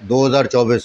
2024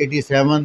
87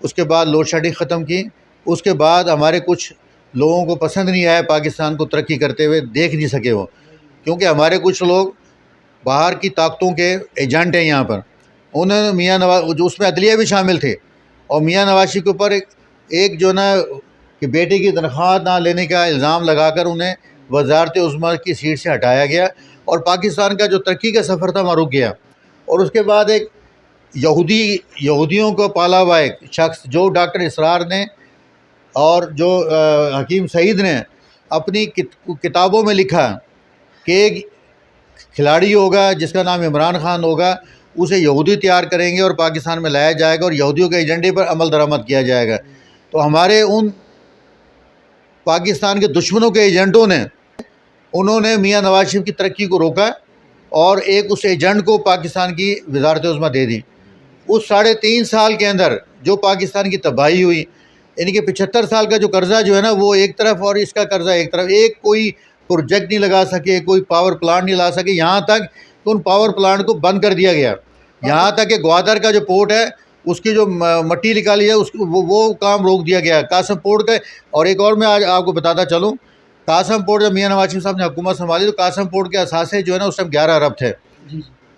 اس کے بعد load shedding ختم کی، اس کے بعد ہمارے کچھ لوگوں کو پسند نہیں آیا پاکستان کو ترقی کرتے ہوئے، دیکھ نہیں سکے وہ، کیونکہ ہمارے کچھ لوگ باہر کی طاقتوں کے ایجنٹ ہیں یہاں پر. انہوں نے میاں نواز، جو اس میں عدلیہ بھی شامل تھے، اور میاں نواز شریف کے اوپر ایک جو نا کہ بیٹے کی تنخواہ نہ لینے کا الزام لگا کر انہیں وزارت عظمیٰ کی سیٹ سے ہٹایا گیا، اور پاکستان کا جو ترقی کا سفر تھا وہاں رک گیا. اور اس کے بعد ایک یہودیوں کو پالا ہوا ایک شخص جو ڈاکٹر اسرار نے اور جو حکیم سعید نے اپنی کتابوں میں لکھا کہ ایک کھلاڑی ہوگا جس کا نام عمران خان ہوگا، اسے یہودی تیار کریں گے اور پاکستان میں لایا جائے گا اور یہودیوں کے ایجنڈے پر عمل درآمد کیا جائے گا. تو ہمارے ان پاکستان کے دشمنوں کے ایجنٹوں نے انہوں نے میاں نواز شریف کی ترقی کو روکا اور ایک اس ایجنٹ کو پاکستان کی وزارت عظمیٰ دے دی. اس 3.5 سال کے اندر جو پاکستان کی تباہی ہوئی، یعنی کہ 75 سال کا جو قرضہ جو ہے نا وہ ایک طرف اور اس کا قرضہ ایک طرف، ایک کوئی پروجیکٹ نہیں لگا سکے، کوئی پاور پلانٹ نہیں لا سکے، یہاں تک کہ ان پاور پلانٹ کو بند کر دیا گیا. یہاں تک کہ گوادر کا جو پورٹ ہے اس کی جو مٹی نکالی ہے اس وہ کام روک دیا گیا. قاسم پورٹ کا، اور ایک اور میں آج آپ کو بتاتا چلوں، قاسم پورٹ جب میاں نواز شریف صاحب نے حکومت سنبھالی تو قاسم پورٹ کے اثاثے جو ہے نا اس ٹائم 11 ارب تھے.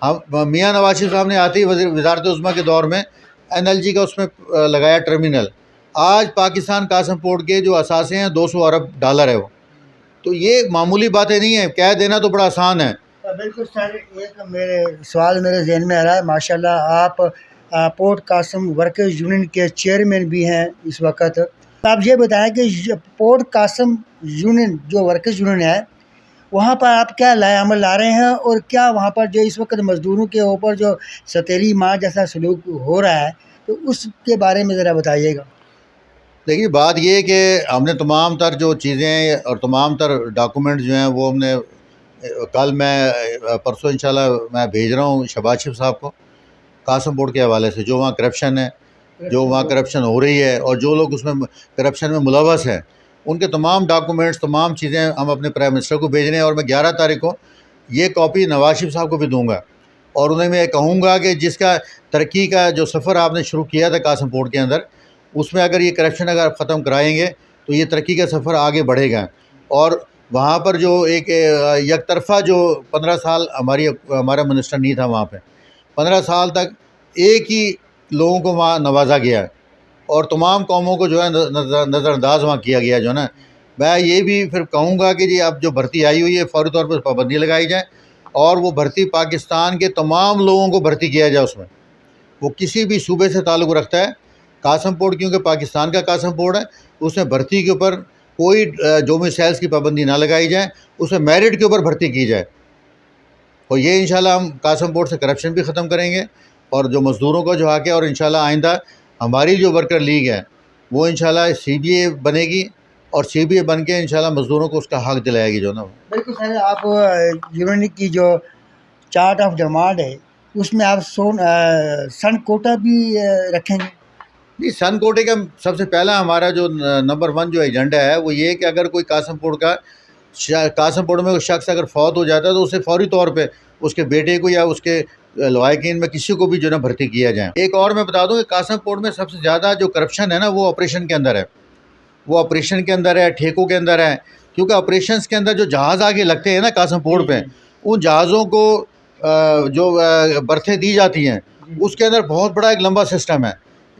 ہم میاں نواز شریف صاحب نے آتی وزارت عظمیٰ کے دور میں NLG کا اس میں لگایا ٹرمینل. آج پاکستان قاسم پورٹ کے جو اثاثے ہیں 200 ارب ڈالر ہے وہ. تو یہ معمولی باتیں نہیں ہیں، کہہ دینا تو بڑا آسان ہے. بالکل سر، ایک سوال میرے ذہن میں آ رہا ہے. ماشاءاللہ آپ پورٹ قاسم ورکرز یونین کے چیئرمین بھی ہیں اس وقت. آپ یہ بتائیں کہ پورٹ قاسم یونین جو ورکرز یونین ہے وہاں پر آپ کیا لائے عمل لا رہے ہیں، اور کیا وہاں پر جو اس وقت مزدوروں کے اوپر جو ستیلی ماں جیسا سلوک ہو رہا ہے تو اس کے بارے میں ذرا بتائیے گا. دیکھیے بات یہ ہے کہ ہم نے تمام تر جو چیزیں اور تمام تر ڈاکومنٹ جو ہیں وہ ہم نے کل پرسوں انشاءاللہ میں بھیج رہا ہوں شہباز شریف صاحب کو قاسم پورٹ کے حوالے سے. جو وہاں کرپشن ہے، جو وہاں کرپشن ہو رہی ہے اور جو لوگ اس میں کرپشن میں ملوث ہیں، ان کے تمام ڈاکومنٹس، تمام چیزیں ہم اپنے پرائم منسٹر کو بھیج رہے ہیں. اور میں 11 تاریخ کو یہ کاپی نواز شریف صاحب کو بھی دوں گا، اور انہیں میں کہوں گا کہ جس کا ترقی کا جو سفر آپ نے شروع کیا تھا قاسم پورٹ کے اندر، اس میں اگر یہ کرپشن اگر آپ ختم کرائیں گے تو یہ ترقی کا سفر آگے بڑھے گا. اور وہاں پر جو ایک یک طرفہ جو 15 سال ہمارا منسٹر نہیں تھا وہاں پہ، 15 سال تک ایک ہی لوگوں کو وہاں نوازا گیا اور تمام قوموں کو جو ہے نظر انداز وہاں کیا گیا. جو ہے نا میں یہ بھی پھر کہوں گا کہ جی اب جو بھرتی آئی ہوئی ہے فوری طور پر پابندی لگائی جائے، اور وہ بھرتی پاکستان کے تمام لوگوں کو بھرتی کیا جائے. اس میں وہ کسی بھی صوبے سے تعلق رکھتا ہے. قاسم پورٹ کیونکہ پاکستان کا قاسم پورٹ ہے، اس میں بھرتی کے اوپر کوئی ڈومیسائلس کی پابندی نہ لگائی جائے، اس میں میرٹ کے اوپر بھرتی کی جائے. اور یہ انشاءاللہ ہم قاسم پورٹ سے کرپشن بھی ختم کریں گے اور جو مزدوروں کا جو حق ہے. اور انشاءاللہ آئندہ ہماری جو ورکر لیگ ہے وہ انشاءاللہ CBA بنے گی، اور CBA بن کے انشاءاللہ مزدوروں کو اس کا حق دلائے گی. جو نا بالکل سر، آپ یونین کی جو چارٹ آف ڈیمانڈ ہے اس میں آپ سن کوٹا بھی رکھیں گے؟ نہیں، سن کوٹے کا سب سے پہلا ہمارا جو نمبر 1 جو ایجنڈا ہے وہ یہ ہے کہ اگر کوئی قاسم پورٹ میں کوئی شخص اگر فوت ہو جاتا ہے تو اسے فوری طور پہ اس کے بیٹے کو یا اس کے لوائقین میں کسی کو بھی جو ہے نا بھرتی کیا جائے. ایک اور میں بتا دوں کہ قاسم پورٹ میں سب سے زیادہ جو کرپشن ہے نا وہ آپریشن کے اندر ہے. وہ آپریشن کے اندر ہے، ٹھیکوں کے اندر ہے. کیونکہ آپریشنس کے اندر جو جہاز آگے لگتے ہیں نا قاسم پورٹ پہ، ان جہازوں کو جو برتھیں دی جاتی ہیں اس کے اندر بہت بڑا ایک لمبا سسٹم ہے.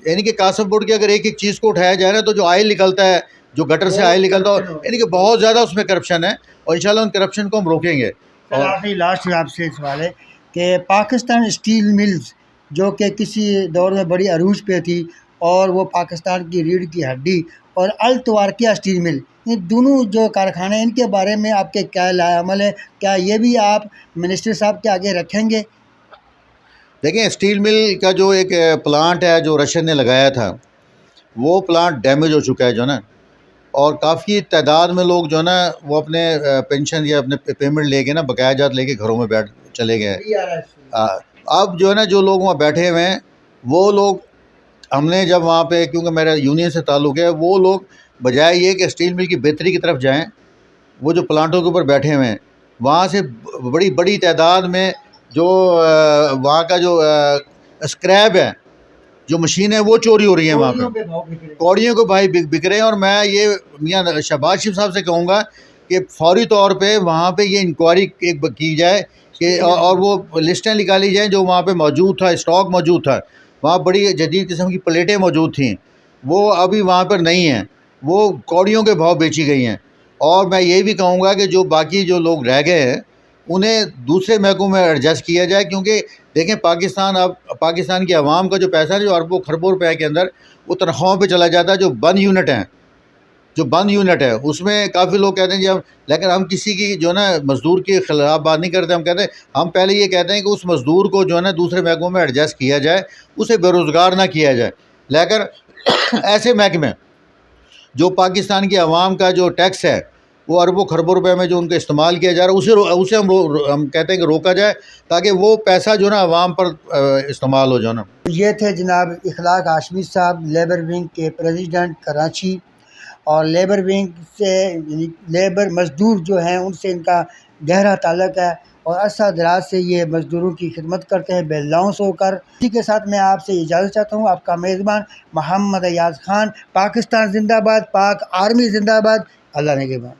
یعنی کہ قاسم پورٹ کی اگر ایک ایک چیز کو اٹھایا جائے نا تو جو آئل نکلتا ہے، جو گٹر سے آئل نکلتا ہے، یعنی کہ بہت زیادہ اس میں کرپشن ہے. اور انشاءاللہ ان کرپشن کو ہم روکیں گے. اور آخری لاسٹ آپ سے سوال ہے کہ پاکستان اسٹیل ملز جو کہ کسی دور میں بڑی عروج پہ تھی، اور وہ پاکستان کی ریڑھ کی ہڈی، اور التوارکیہ اسٹیل مل، ان دونوں جو کارخانے ہیں ان کے بارے میں آپ کے کیا لائے عمل ہے؟ کیا یہ بھی آپ منسٹر صاحب کے آگے رکھیں گے؟ دیکھیں، اسٹیل مل کا جو ایک پلانٹ ہے جو رشین نے لگایا تھا وہ پلانٹ ڈیمیج ہو چکا ہے جو نا، اور کافی تعداد میں لوگ جو ہے نا وہ اپنے پینشن یا اپنے پیمنٹ لے کے نا بقایا جات لے کے گھروں میں بیٹھ چلے گئے. اب جو ہے نا جو لوگ وہاں بیٹھے ہوئے ہیں وہ لوگ، ہم نے جب وہاں پہ، کیونکہ میرا یونین سے تعلق ہے، وہ لوگ بجائے یہ کہ اسٹیل مل کی بہتری کی طرف جائیں، وہ جو پلانٹوں کے اوپر بیٹھے ہوئے ہیں وہاں سے بڑی بڑی تعداد میں جو وہاں کا جو اسکریپ ہے، جو مشین ہے وہ چوری ہو رہی ہے وہاں پہ، کوڑیوں کو بھائی بک رہے ہیں. اور میں یہ میاں شہباز شریف صاحب سے کہوں گا کہ فوری طور پہ وہاں پہ یہ انکوائری کی جائے کہ اور وہ لسٹیں نکالی جائیں جو وہاں پہ موجود تھا، اسٹاک موجود تھا. وہاں بڑی جدید قسم کی پلیٹیں موجود تھیں، وہ ابھی وہاں پر نہیں ہیں، وہ کوڑیوں کے بھاؤ بیچی گئی ہیں. اور میں یہ بھی کہوں گا کہ جو باقی جو لوگ رہ گئے ہیں انہیں دوسرے محکموں میں ایڈجسٹ کیا جائے، کیونکہ دیکھیں پاکستان کی عوام کا جو پیسہ ہے جو اربوں خربوں روپے کے اندر وہ تنخواہوں پہ چلا جاتا ہے. جو بند یونٹ ہے اس میں کافی لوگ کہتے ہیں لیکن ہم کسی کی جو ہے نا مزدور کے خلاف بات نہیں کرتے. ہم کہتے ہیں ہم پہلے یہ کہتے ہیں کہ اس مزدور کو جو ہے نا دوسرے محکموں میں ایڈجسٹ کیا جائے، اسے بے روزگار نہ کیا جائے. لیکن ایسے محکمے جو پاکستان کی عوام کا جو ٹیکس ہے وہ اربوں خربوں روپے میں جو ان کا استعمال کیا جا رہا ہے اسے ہم کہتے ہیں کہ روکا جائے، تاکہ وہ پیسہ جو ہے نا عوام پر استعمال ہو جو نا. یہ تھے جناب اخلاق ہاشمی صاحب، لیبر ونگ کے پریزیڈنٹ کراچی. اور لیبر ونگ سے یعنی لیبر مزدور جو ہیں ان سے ان کا گہرا تعلق ہے اور عرصہ دراز سے یہ مزدوروں کی خدمت کرتے ہیں بے لانس ہو کر. اسی کے ساتھ میں آپ سے اجازت چاہتا ہوں. آپ کا میزبان محمد ایاز خان. پاکستان زندہ باد، پاک آرمی زندہ باد. اللہ نگہبان.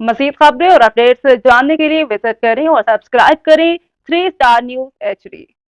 مزید خبریں اور اپڈیٹس جاننے کے لیے وزٹ کریں اور سبسکرائب کریں 3 اسٹار نیوز HD.